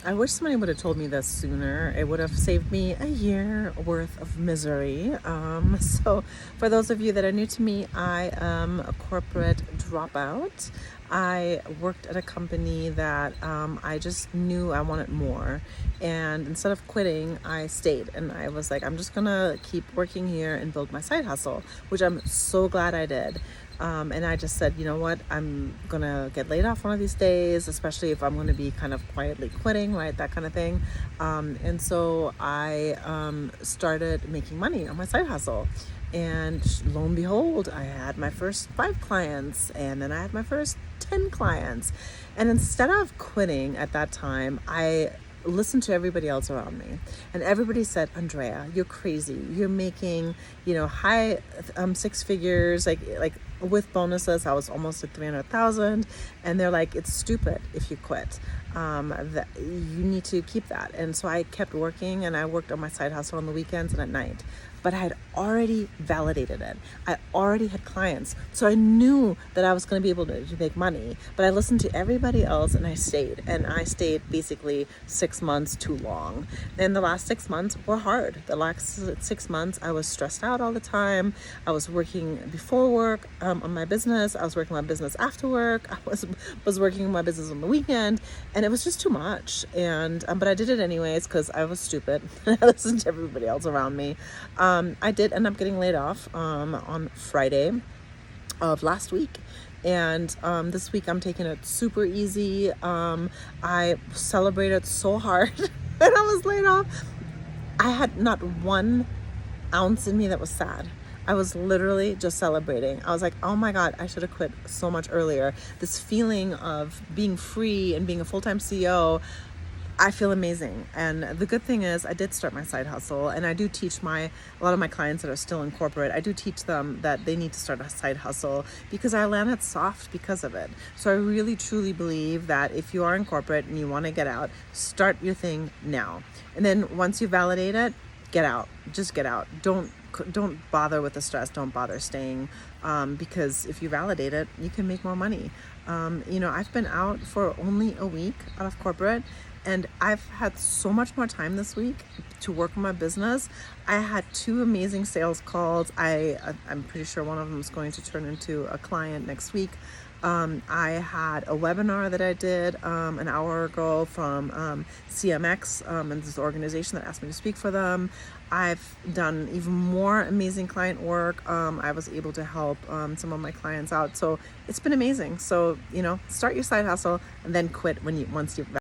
I wish somebody would have told me this sooner. It would have saved me a year worth of misery. So, for those of you that are new to me, I am a corporate dropout. I worked at a company that I just knew I wanted more. And instead of quitting, I stayed and I was like, I'm just gonna keep working here and build my side hustle, which I'm so glad I did. And I just said, you know what, I'm gonna get laid off one of these days, especially if I'm gonna be kind of quietly quitting, right? That kind of thing. And so I started making money on my side hustle. And lo and behold, I had my first 5 clients, and then I had my first 10 clients. And instead of quitting at that time, I listened to everybody else around me, and everybody said, Andrea, you're crazy, you're making, high 6 figures, like with bonuses I was almost at 300,000, and they're like, it's stupid if you quit. That you need to keep that. And so I kept working, and I worked on my side hustle on the weekends and at night, but I had already validated it. I already had clients. So I knew that I was going to be able to make money, but I listened to everybody else and I stayed. And I stayed basically 6 months too long. And the last 6 months were hard. The last 6 months, I was stressed out all the time. I was working before work on my business. I was working on my business after work. I was working on my business on the weekend. And it was just too much. And but I did it anyways because I was stupid. I listened to everybody else around me. I did end up getting laid off on Friday of last week. And this week I'm taking it super easy. I celebrated so hard when I was laid off. I had not 1 ounce in me that was sad. I was literally just celebrating. I was like, oh my God, I should have quit so much earlier. This feeling of being free and being a full-time CEO, I feel amazing. And the good thing is I did start my side hustle, and I do teach a lot of my clients that are still in corporate, I do teach them that they need to start a side hustle because I landed soft because of it. So I really truly believe that if you are in corporate and you want to get out, start your thing now. And then once you validate it, get out. Just get out. Don't bother with the stress. Don't bother staying, because if you validate it, you can make more money. I've been out for only a week out of corporate, and I've had so much more time this week to work on my business. I had 2 amazing sales calls. I'm pretty sure one of them is going to turn into a client next week. I had a webinar that I did an hour ago from CMX, and this organization that asked me to speak for them. I've done even more amazing client work. I was able to help some of my clients out. So it's been amazing. So, start your side hustle and then quit once you've